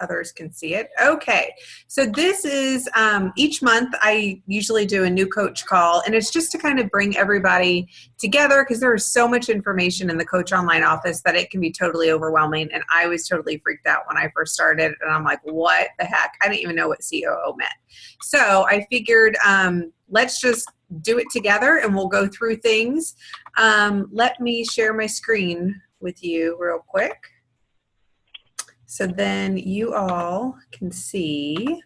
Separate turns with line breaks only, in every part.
others can see it. Okay. So this is each month I usually do a new coach call, and it's just to kind of bring everybody together because there is so much information in the Coach Online office that it can be totally overwhelming. And I was totally freaked out when I first started, and I'm like, what the heck? I didn't even know what COO meant. So I figured let's just do it together and we'll go through things. Let me share my screen with you real quick. So then you all can see.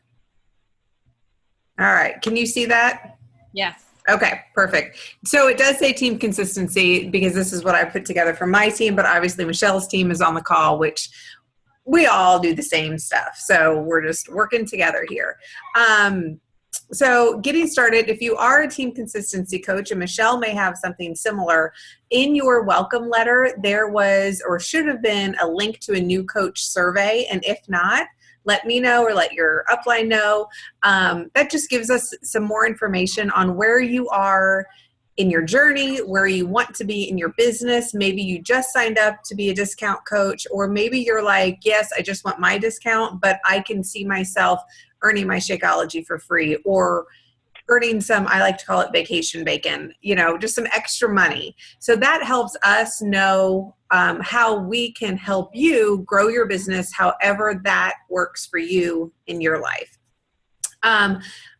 All right, can you see that?
Yes.
Okay, perfect. So it does say team consistency because this is what I put together for my team, but obviously Michelle's team is on the call, which we all do the same stuff. So we're just working together here. So getting started, if you are a team consistency coach, and Michelle may have something similar, in your welcome letter, there was or should have been a link to a new coach survey. And if not, let me know or let your upline know. That just gives us some more information on where you are in your journey, where you want to be in your business. Maybe you just signed up to be a discount coach, or maybe you're like, yes, I just want my discount, but I can see myself earning my Shakeology for free, or earning some, I like to call it vacation bacon, just some extra money. So that helps us know how we can help you grow your business, however that works for you in your life.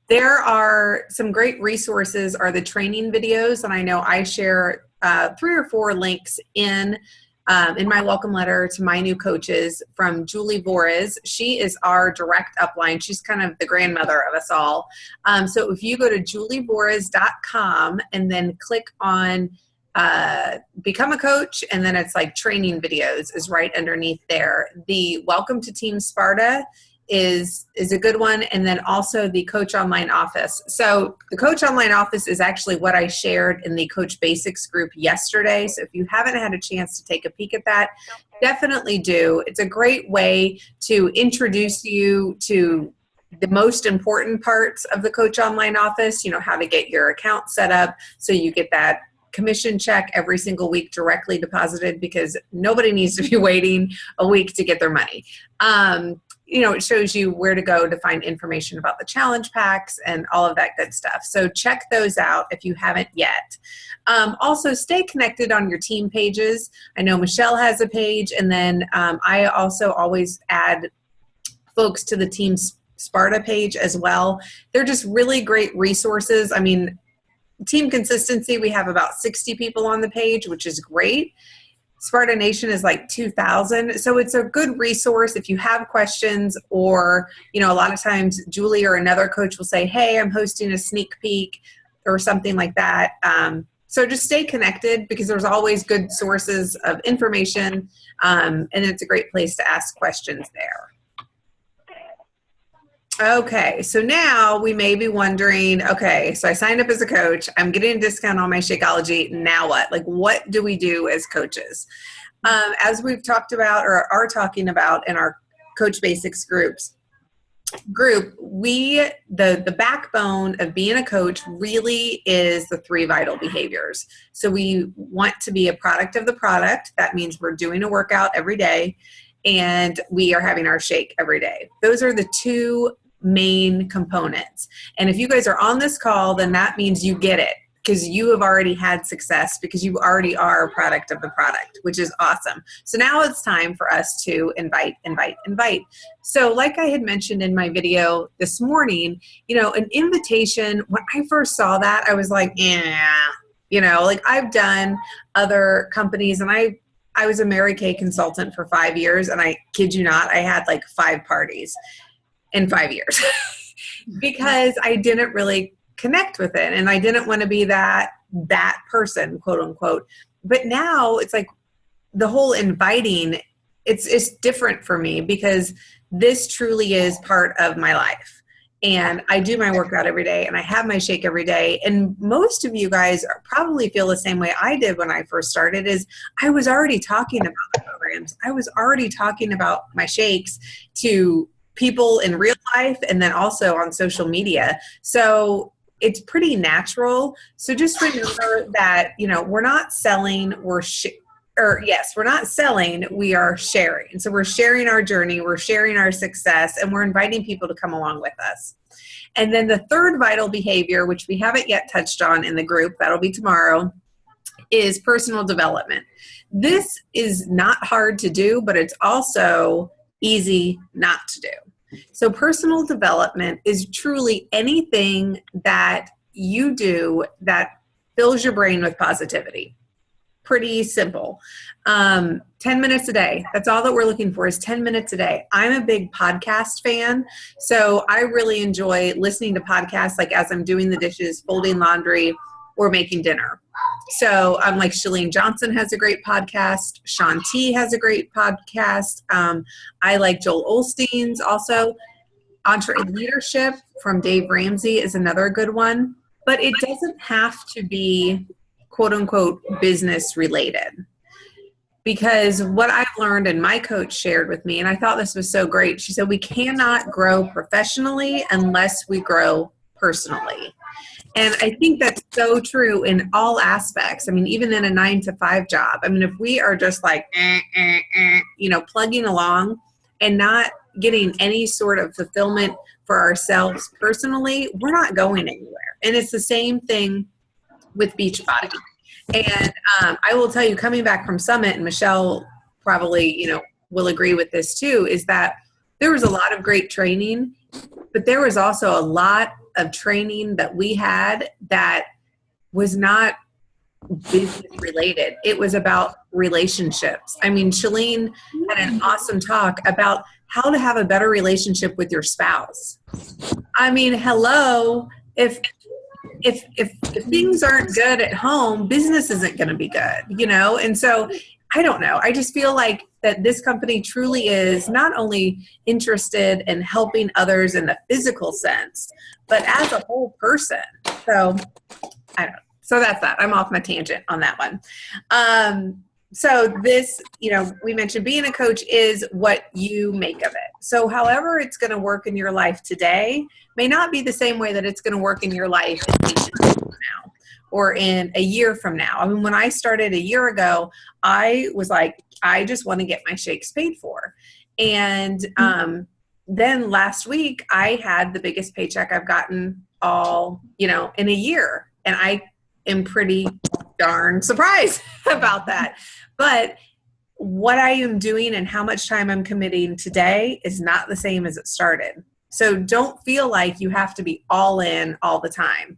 There are some great resources, are the training videos, and I know I share 3 or 4 links in my welcome letter to my new coaches from Julie Vorez. She is our direct upline. She's kind of the grandmother of us all. So if you go to julievorez.com and then click on become a coach, and then it's like training videos is right underneath there. The Welcome to Team Sparta is a good one, and then also the Coach Online office. So the Coach Online office is actually what I shared in the Coach Basics group yesterday. So if you haven't had a chance to take a peek at that, definitely do. It's a great way to introduce you to the most important parts of the Coach Online office, how to get your account set up so you get that commission check every single week directly deposited, because nobody needs to be waiting a week to get their money. It shows you where to go to find information about the challenge packs and all of that good stuff. So check those out if you haven't yet. Also, stay connected on your team pages. I know Michelle has a page, and then I also always add folks to the Team Sparta page as well. They're just really great resources. I mean, team consistency, we have about 60 people on the page, which is great. Sparta Nation is like 2,000. So it's a good resource if you have questions, or, a lot of times Julie or another coach will say, hey, I'm hosting a sneak peek or something like that. So just stay connected, because there's always good sources of information, and it's a great place to ask questions there. Okay, so now we may be wondering, okay, so I signed up as a coach, I'm getting a discount on my Shakeology, now what? Like, what do we do as coaches? As we've talked about, or are talking about in our Coach Basics group, the backbone of being a coach really is the 3 vital behaviors. So we want to be a product of the product. That means we're doing a workout every day, and we are having our shake every day. Those are the 2 main components. And if you guys are on this call, then that means you get it, because you have already had success, because you already are a product of the product, which is awesome. So now it's time for us to invite. So like I had mentioned in my video this morning, an invitation, when I first saw that, I was like, like I've done other companies, and I was a Mary Kay consultant for 5 years, and I kid you not, I had like 5 parties in 5 years because I didn't really connect with it, and I didn't want to be that person, quote unquote. But now it's like the whole inviting, it's different for me, because this truly is part of my life. And I do my workout every day, and I have my shake every day. And most of you guys probably feel the same way I did when I first started, is I was already talking about the programs. I was already talking about my shakes to people in real life, and then also on social media. So it's pretty natural. So just remember that, we're not selling, or yes, we're not selling, we are sharing. So we're sharing our journey, we're sharing our success, and we're inviting people to come along with us. And then the third vital behavior, which we haven't yet touched on in the group, that'll be tomorrow, is personal development. This is not hard to do, but it's also easy not to do. So personal development is truly anything that you do that fills your brain with positivity. Pretty simple. 10 minutes a day. That's all that we're looking for is 10 minutes a day. I'm a big podcast fan, so I really enjoy listening to podcasts like as I'm doing the dishes, folding laundry, or making dinner. So I'm like Chalene Johnson has a great podcast. Shaun T has a great podcast. I like Joel Osteen's also. Leadership from Dave Ramsey is another good one. But it doesn't have to be quote unquote business related. Because what I've learned and my coach shared with me, and I thought this was so great, she said, we cannot grow professionally unless we grow personally. And I think that's so true in all aspects. I mean, even in a 9-to-5 job. I mean, if we are just like, plugging along and not getting any sort of fulfillment for ourselves personally, we're not going anywhere. And it's the same thing with Beachbody. And I will tell you, coming back from Summit, and Michelle probably, will agree with this too, is that there was a lot of great training, but there was also a lot of training that we had that was not business related. It was about relationships. I mean, Chalene had an awesome talk about how to have a better relationship with your spouse. I mean, hello, if things aren't good at home, business isn't going to be good, And so I don't know. I just feel like that this company truly is not only interested in helping others in the physical sense, but as a whole person. So I don't know. So that's that. I'm off my tangent on that one. So this, we mentioned being a coach is what you make of it. So however it's going to work in your life today may not be the same way that it's going to work in your life in 8 months from now or in a year from now. I mean, when I started a year ago, I was like, I just want to get my shakes paid for. And then last week, I had the biggest paycheck I've gotten all, in a year. And I am pretty darn surprised about that. But what I am doing and how much time I'm committing today is not the same as it started. So don't feel like you have to be all in all the time.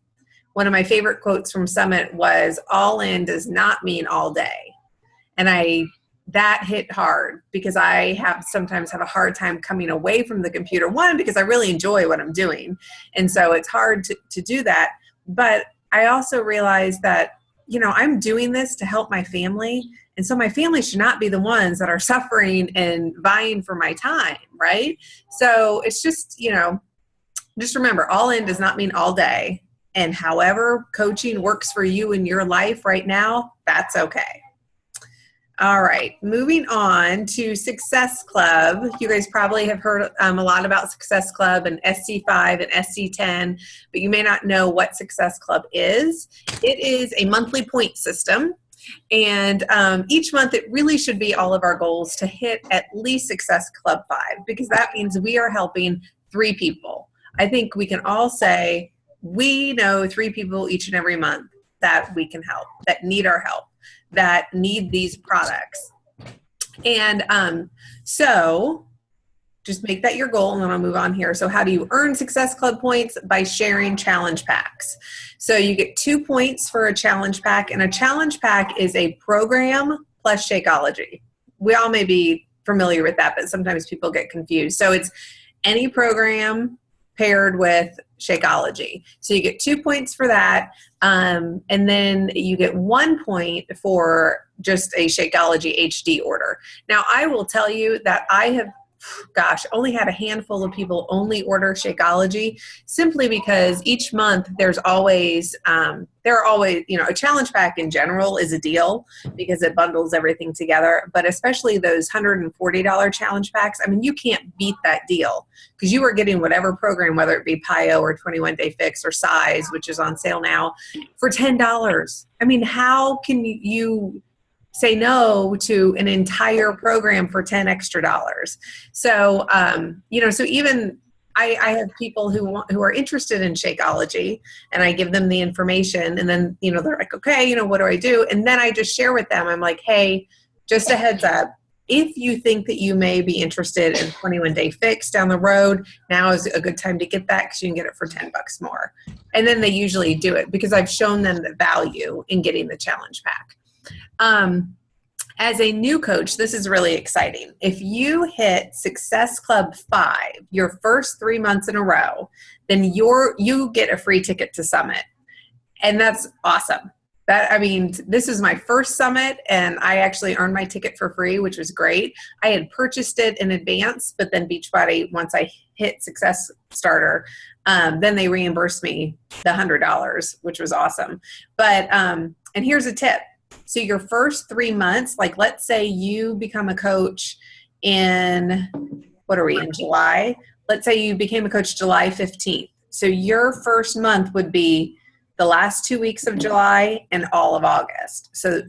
One of my favorite quotes from Summit was, all in does not mean all day. And that hit hard because I sometimes have a hard time coming away from the computer. One, because I really enjoy what I'm doing. And so it's hard to do that. But I also realized that, I'm doing this to help my family. And so my family should not be the ones that are suffering and vying for my time, right? So it's just, just remember, all in does not mean all day. And however coaching works for you in your life right now, that's okay. All right, moving on to Success Club. You guys probably have heard a lot about Success Club and SC5 and SC10, but you may not know what Success Club is. It is a monthly point system, and each month it really should be all of our goals to hit at least Success Club 5, because that means we are helping 3 people. I think we can all say we know 3 people each and every month that we can help, that need our help, that need these products. And so just make that your goal, and then I'll move on here. So how do you earn Success Club points? By sharing challenge packs. So you get 2 points for a challenge pack, and a challenge pack is a program plus Shakeology. We all may be familiar with that, but sometimes people get confused. So it's any program paired with Shakeology. So you get 2 points for that. And then you get 1 point for just a Shakeology HD order. Now, I will tell you that I have, only had a handful of people only order Shakeology, simply because each month there are always, a challenge pack in general is a deal because it bundles everything together. But especially those $140 challenge packs, I mean, you can't beat that deal because you are getting whatever program, whether it be PIO or 21 Day Fix or Size, which is on sale now, for $10. I mean, how can you say no to an entire program for $10 extra. So, so even I have people who are interested in Shakeology, and I give them the information, and then, they're like, okay, what do I do? And then I just share with them. I'm like, hey, just a heads up. If you think that you may be interested in 21 Day Fix down the road, now is a good time to get that because you can get it for $10 more. And then they usually do it because I've shown them the value in getting the challenge pack. As a new coach, this is really exciting. If you hit Success Club 5 your first 3 months in a row, then you get a free ticket to Summit. And that's awesome. This is my first Summit, and I actually earned my ticket for free, which was great. I had purchased it in advance, but then Beachbody, once I hit Success Starter, then they reimbursed me the $100, which was awesome. But, and here's a tip. So your first 3 months, like let's say you become a coach in, in July? Let's say you became a coach July 15th. So your first month would be the last 2 weeks of July and all of August. So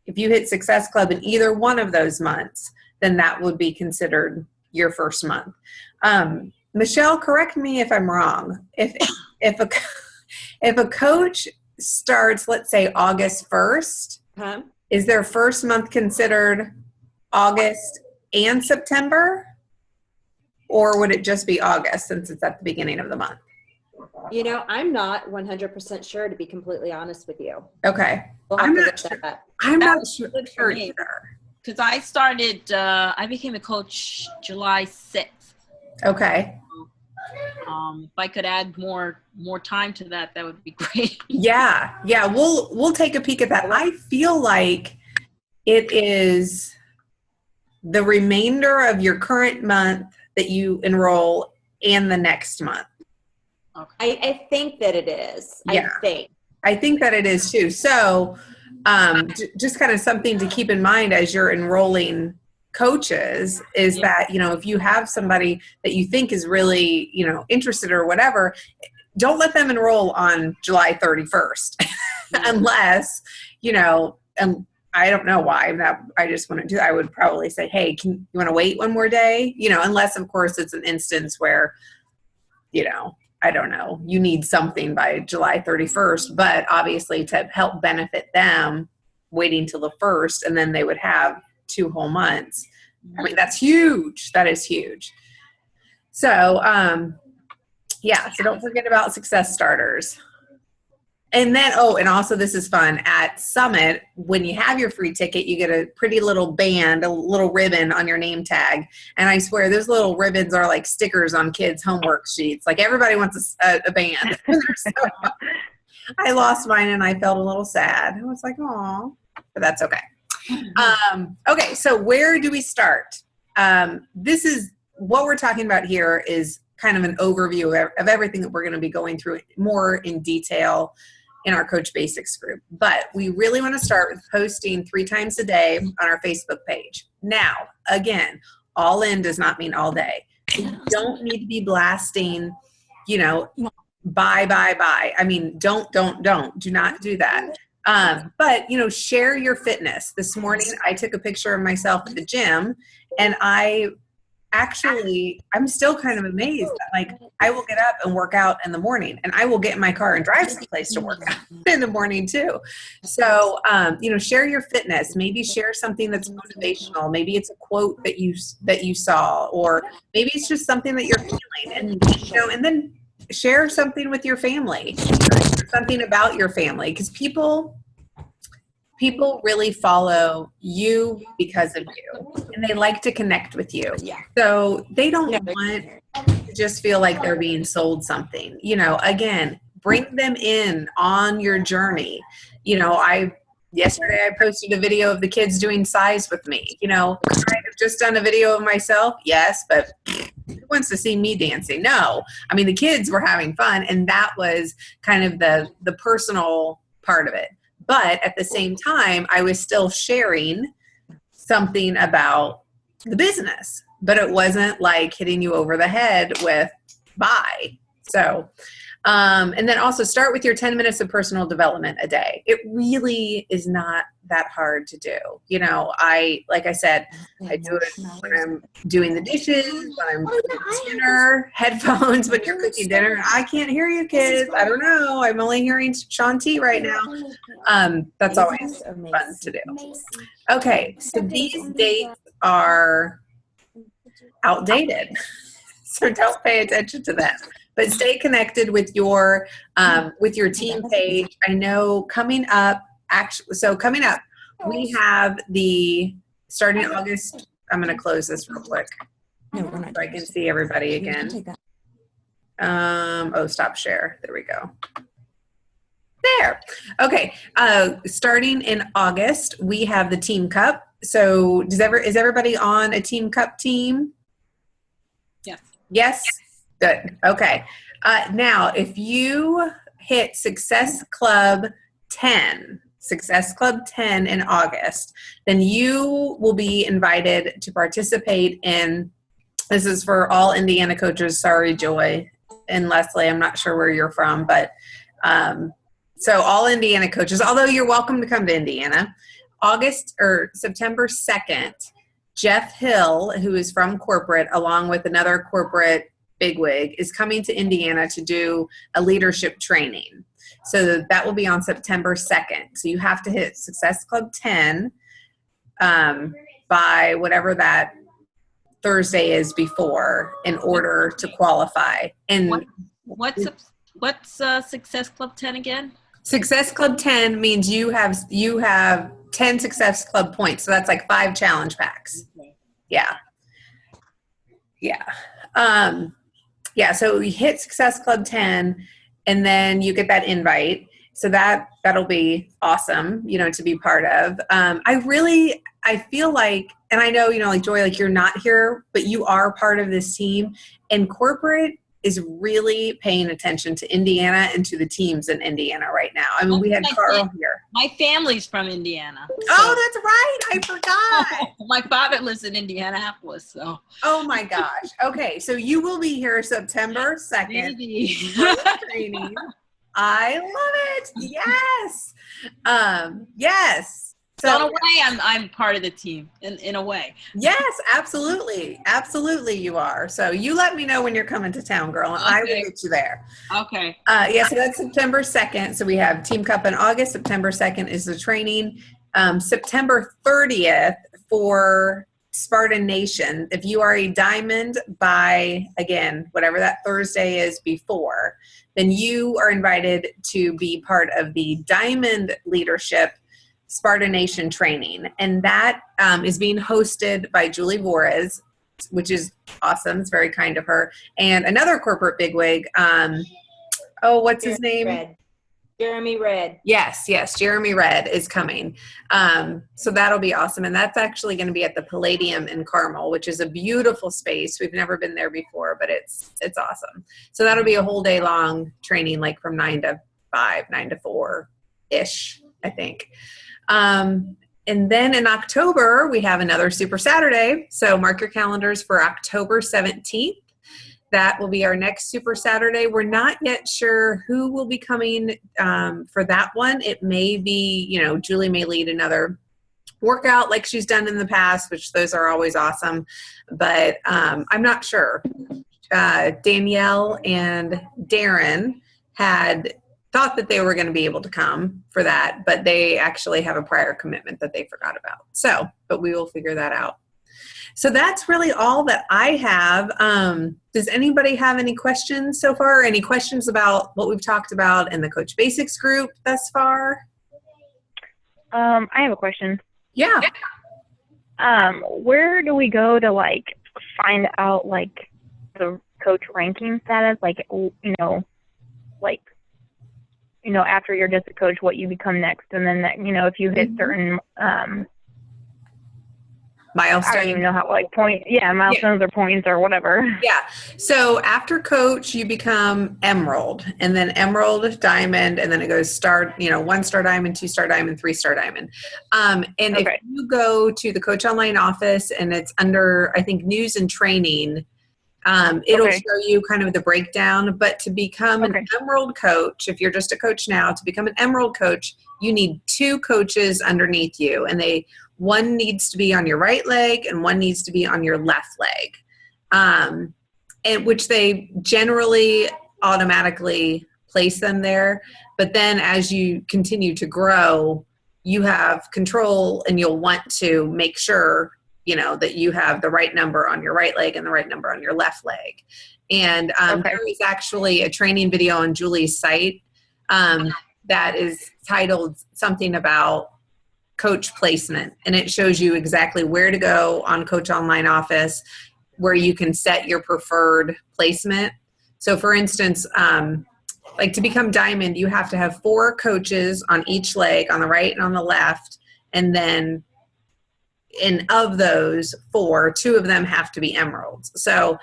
if you hit Success Club in either one of those months, then that would be considered your first month. Michelle, correct me if I'm wrong. If a coach starts, let's say August 1st, is their first month considered August and September? Or would it just be August since it's at the beginning of the month?
I'm not 100% sure, to be completely honest with you.
Okay.
We'll
I'm not sure either.
Because I became a coach July 6th.
Okay.
If I could add more time to that would be great.
Yeah. We'll take a peek at that. I feel like it is the remainder of your current month that you enroll and the next month.
Okay. I think that it is.
Yeah. I think that it is too. So just kind of something to keep in mind as you're enrolling coaches is that, if you have somebody that you think is really, interested or whatever, don't let them enroll on July 31st unless, and I don't know why I just want to do that. I would probably say, hey, you want to wait one more day? Unless of course it's an instance where, I don't know, you need something by July 31st, but obviously to help benefit them, waiting till the 1st, and then they would have 2 whole months. That's huge. That is huge. So, so don't forget about Success Starters. And then, and also this is fun. At Summit, when you have your free ticket, you get a pretty little band, a little ribbon on your name tag. And I swear those little ribbons are like stickers on kids' homework sheets. Like everybody wants a band. I lost mine and I felt a little sad. I was like, oh, but that's okay. Okay, so where do we start? This is what we're talking about here is kind of an overview of everything that we're going to be going through more in detail in our Coach Basics group. But we really want to start with posting 3 times a day on our Facebook page. Now, again, all in does not mean all day. You don't need to be blasting, bye. Do not do that. But, share your fitness. This morning, I took a picture of myself at the gym, and I'm still kind of amazed that, I will get up and work out in the morning, and I will get in my car and drive someplace to work out in the morning too. So, share your fitness. Maybe share something that's motivational. Maybe it's a quote that you saw, or maybe it's just something that you're feeling, and then share something with your family, something about your family, because people really follow you because of you, and they like to connect with you. Yeah. So they don't want to just feel like they're being sold something. Again, bring them in on your journey. Yesterday I posted a video of the kids doing size with me. I have just done a video of myself. Yes, but who wants to see me dancing? No. The kids were having fun, and that was kind of the personal part of it. But at the same time, I was still sharing something about the business, but it wasn't like hitting you over the head with buy. So, And then also start with your 10 minutes of personal development a day. It really is not that hard to do. You know, like I said, I do it when I'm doing the dishes, when I'm cooking dinner, headphones when you're cooking dinner. I can't hear you kids. I don't know. I'm only hearing Shanti right now. That's always fun to do. Okay, so these dates are outdated. So don't pay attention to them. But stay connected with your team page. I know coming up, we have starting August. I'm going to close this real quick
No, we're not.
so I can see everybody again.
Take that.
Stop share. There we go. There. Okay. Starting in August, we have the Team Cup. So is everybody on a Team Cup team?
Yes.
Yes? Good. Okay. Now, if you hit Success Club 10 in August, then you will be invited to participate in, this is for all Indiana coaches. Sorry, Joy and Leslie, I'm not sure where you're from, but so all Indiana coaches, although you're welcome to come to Indiana, September 2nd, Jeff Hill, who is from corporate, along with another corporate bigwig, is coming to Indiana to do a leadership training. So that will be on September 2nd. So you have to hit Success Club 10 by whatever that Thursday is before in order to qualify. And
What's Success Club 10 again?
Success Club 10 means you have 10 Success Club points. So that's like 5 challenge packs.
Okay.
Yeah. So you hit Success Club 10 and then you get that invite. So that'll be awesome, to be part of. I feel like, and I know, like Joy, like you're not here, but you are part of this team, and corporate is really paying attention to Indiana and to the teams in Indiana right now. I mean, we had Carl here.
My family's from Indiana.
Oh, that's right. I forgot.
My father lives in Indianapolis, so.
Oh my gosh. Okay. So you will be here September 2nd.
Maybe.
Training. I love it. Yes. Yes.
So in a way, I'm part of the team, in a way.
Yes, absolutely. Absolutely you are. So you let me know when you're coming to town, girl, and I will get you there.
Okay.
So that's September 2nd. So we have Team Cup in August. September 2nd is the training. September 30th for Spartan Nation. If you are a diamond by, again, whatever that Thursday is before, then you are invited to be part of the Diamond Leadership Spartan Nation training. And that is being hosted by Julie Vorez, which is awesome. It's very kind of her. And another corporate bigwig. What's his name?
Red. Jeremy Red.
Yes, Jeremy Red is coming. So that'll be awesome. And that's actually going to be at the Palladium in Carmel, which is a beautiful space. We've never been there before, but it's awesome. So that'll be a whole day long training, like from 9 to 5, 9 to 4-ish, I think. And then in October, we have another Super Saturday. So mark your calendars for October 17th. That will be our next Super Saturday. We're not yet sure who will be coming for that one. It may be, Julie may lead another workout like she's done in the past, which those are always awesome. But I'm not sure. Danielle and Darren had thought that they were going to be able to come for that, but they actually have a prior commitment that they forgot about. So, but we will figure that out. So that's really all that I have. Does anybody have any questions so far? Any questions about what we've talked about in the Coach Basics group thus far?
I have a question.
Yeah.
Where do we go to find out the coach ranking status? After you're just a coach, what you become next, and then if you hit certain
milestones.
I don't even know how milestones or points or whatever.
Yeah. So after coach, you become emerald, and then emerald, diamond, and then it goes star. 1-star diamond, 2-star diamond, 3-star diamond. If you go to the Coach Online office, and it's under, I think, news and training, It'll
Okay.
show you kind of the breakdown, but to become an
Okay.
Emerald coach, if you're just a coach now, to become an Emerald coach, you need 2 coaches underneath you, and one needs to be on your right leg and one needs to be on your left leg, and which they generally automatically place them there. But then as you continue to grow, you have control, and you'll want to make sure that you have the right number on your right leg and the right number on your left leg. And
Okay.
there is actually a training video on Julie's site that is titled something about coach placement, and it shows you exactly where to go on Coach Online Office, where you can set your preferred placement. So for instance, like to become Diamond, you have to have 4 coaches on each leg, on the right and on the left, and then of those 4, 2 of them have to be Emeralds. So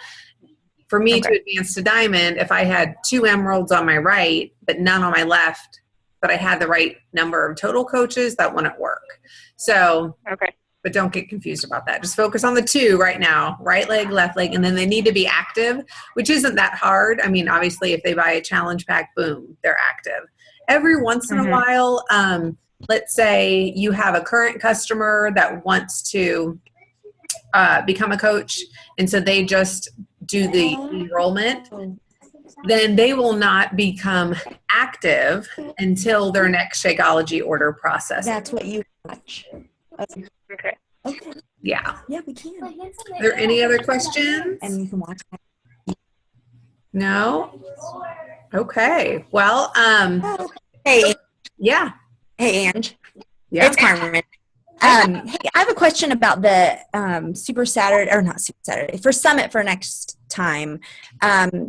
for me to advance to Diamond, if I had 2 Emeralds on my right but none on my left, but I had the right number of total coaches, that wouldn't work. So,
Okay.
but don't get confused about that. Just focus on the 2 right now, right leg, left leg, and then they need to be active, which isn't that hard. I mean, obviously if they buy a challenge pack, boom, they're active. Every once in a while, let's say you have a current customer that wants to become a coach, and so they just do the enrollment, then they will not become active until their next Shakeology order process.
That's what you watch.
Okay.
Okay.
Yeah.
Yeah, we can.
Are there any other questions?
And you can watch that.
No? Okay. Well,
Hey,
yeah.
hey, Ange.
Yeah.
It's Carmen. Hey, I have a question about the Super Saturday, or not Super Saturday, for Summit for next time.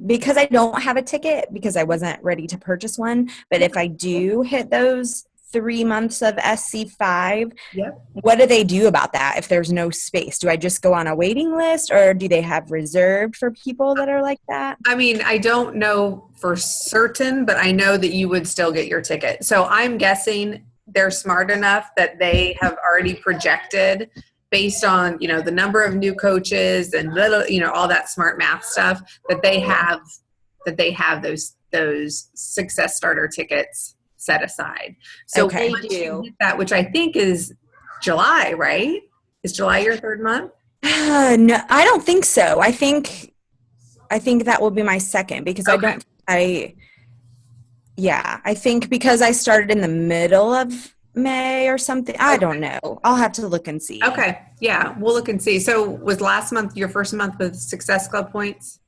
Because I don't have a ticket because I wasn't ready to purchase one. But if I do hit those 3 months of SC5,
Yep.
what do they do about that if there's no space? Do I just go on a waiting list, or do they have reserved for people that are like that?
I mean, I don't know for certain, but I know that you would still get your ticket. So I'm guessing they're smart enough that they have already projected based on, the number of new coaches and all that smart math stuff, that they have those Success Starter tickets set aside. So
Okay.
once
They
you
do.
hit that, which I think is July, right? Is July your 3rd month?
No, I don't think so. I think that will be my second because
Okay.
I think because I started in the middle of May or something. I don't know. I'll have to look and see.
Okay. Yeah, we'll look and see. So was last month your first month with Success Club points?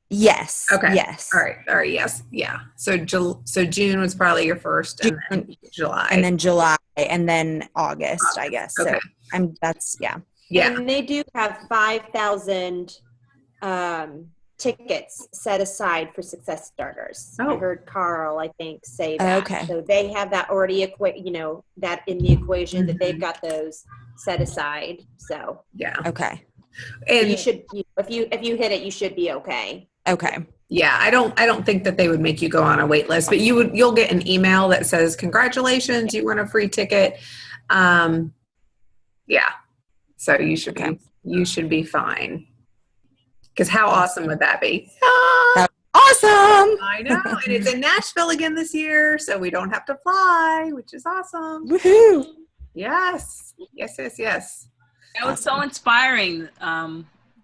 Yes.
Okay.
Yes.
All right. Yes. Yeah. So June was probably your first, and then July.
And then July, and then August, I guess.
Okay.
So
Yeah.
And they do have 5,000 tickets set aside for Success Starters.
Oh.
I heard Carl, I think, say that.
Okay.
So they have that already, that in the equation that they've got those set aside. So
Yeah.
Okay.
And
you should, if you hit it, you should be okay.
Okay.
yeah, I don't think that they would make you go on a wait list, but you'll get an email that says, congratulations, you won a free ticket. Yeah. So you should be fine. Because how awesome would that be?
Awesome.
I know. And it's in Nashville again this year, so we don't have to fly, which is awesome.
Woohoo.
Yes.
That was so inspiring.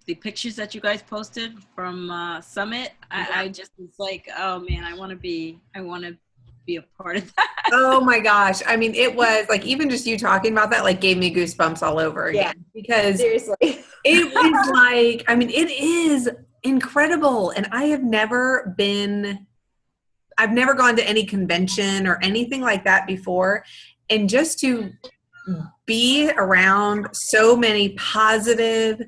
The pictures that you guys posted from Summit, I just was like, oh man, I want to be a part of that.
Oh my gosh. I mean, it was like, even just you talking about that, like, gave me goosebumps all over again. Because
Seriously.
it was like, I mean, it is incredible. And I've never gone to any convention or anything like that before. And just to be around so many positive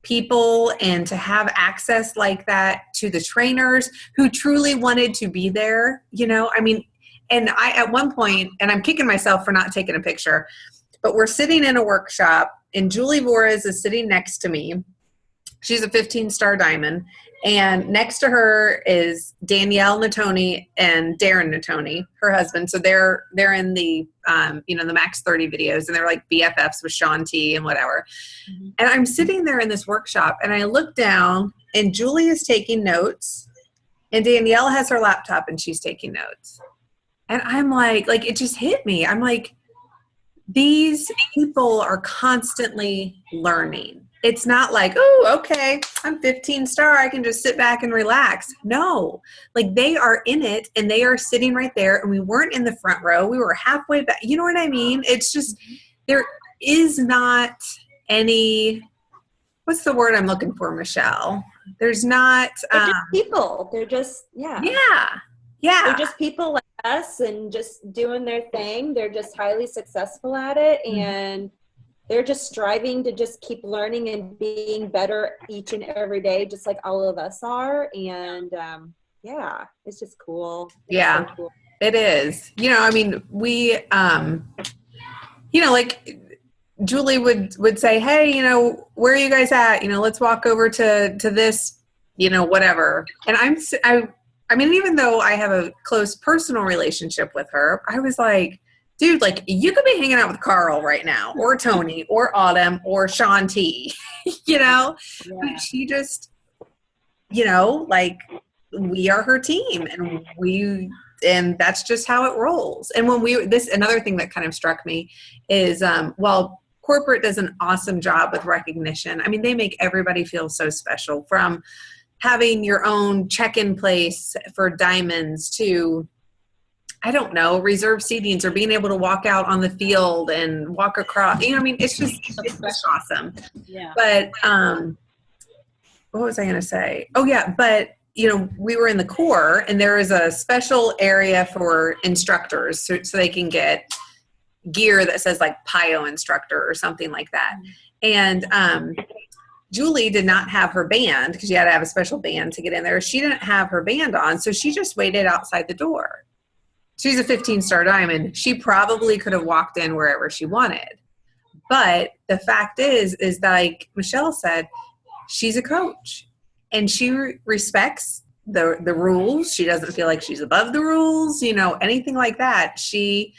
people and to have access like that to the trainers who truly wanted to be there, I mean, and I, at one point, and I'm kicking myself for not taking a picture, but we're sitting in a workshop and Julie Vores is sitting next to me. She's a 15-star diamond. And next to her is Danielle Natoni and Darren Natoni, her husband. So they're in the the Max 30 videos, and they're like BFFs with Sean T and whatever.
Mhm.
And I'm sitting there in this workshop, and I look down, and Julie is taking notes, and Danielle has her laptop, and she's taking notes. And I'm like it just hit me. I'm like, these people are constantly learning. It's not like, oh, okay, I'm 15 star, I can just sit back and relax. No, like they are in it, and they are sitting right there, and we weren't in the front row. We were halfway back. You know what I mean? It's just, there is not any, what's the word I'm looking for, Michelle? There's not,
They're just people. They're just, yeah.
Yeah.
They're just people like us and just doing their thing. They're just highly successful at it. And they're just striving to just keep learning and being better each and every day, just like all of us are. And yeah, it's just cool. It's
Yeah.
so cool.
It is. I mean, we, like Julie would say, hey, where are you guys at? Let's walk over to this, whatever. And I mean, even though I have a close personal relationship with her, I was like, dude, like you could be hanging out with Carl right now, or Tony, or Autumn, or Sean T,
Yeah.
But she just, like we are her team, and that's just how it rolls. And when another thing that kind of struck me is, while corporate does an awesome job with recognition, I mean, they make everybody feel so special, from having your own check-in place for diamonds to, I don't know, reserve seatings, or being able to walk out on the field and walk across. I mean, it's just awesome.
Yeah.
But what was I going to say? Oh yeah, but we were in the core, and there is a special area for instructors, so they can get gear that says like PIO instructor or something like that. And Julie did not have her band, because you had to have a special band to get in there. She didn't have her band on, so she just waited outside the door. She's a 15-star diamond. She probably could have walked in wherever she wanted. But the fact is like Michelle said, she's a coach, and she respects the rules. She doesn't feel like she's above the rules, anything like that. She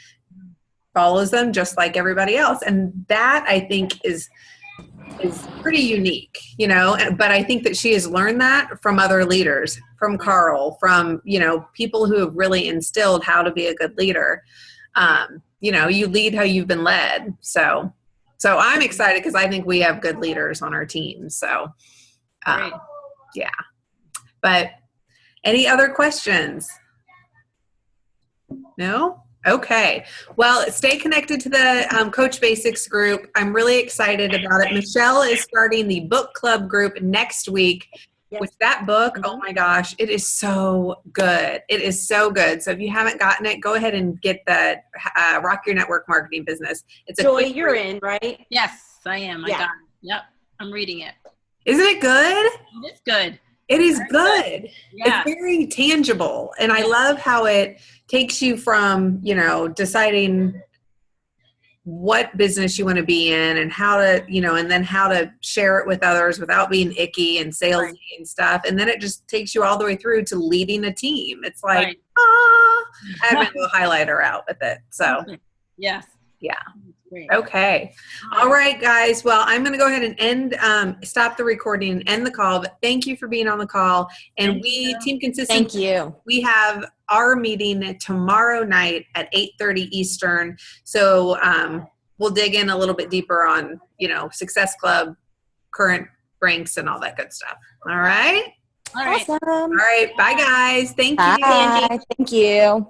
follows them just like everybody else. And that, I think, is pretty unique, but I think that she has learned that from other leaders, from Carl, from, people who have really instilled how to be a good leader. You lead how you've been led. So I'm excited, because I think we have good leaders on our team. So,
Great.
yeah. But any other questions? No? Okay. Well, stay connected to the Coach Basics group. I'm really excited about it. Michelle is starting the book club group next week.
Yes.
With that book, oh my gosh, it is so good. It is so good. So if you haven't gotten it, go ahead and get the Rock Your Network Marketing Business. It's a
Joy,
quick
you're
read.
in, right?
Yes, I am. I
Yeah.
got it. Yep. I'm reading it.
Isn't it good?
It's good.
It is
Very
good.
Yeah.
It's very tangible. And I love how it takes you from, deciding what business you want to be in, and how to, and then how to share it with others without being icky and salesy and stuff. And then it just takes you all the way through to leading a team. It's like,
Right.
I have my little highlighter out with it. So,
Yes.
Yeah.
Great.
okay. All right, guys. Well, I'm going to go ahead and stop the recording and end the call. But thank you for being on the call. And
Thank you.
Team Consistent,
Thank you.
we have our meeting tomorrow night at 8:30 Eastern. So we'll dig in a little bit deeper on, Success Club, current ranks, and all that good stuff. All right.
All right.
Awesome.
All right. Bye, guys. Thank you.
Bye. Thank you.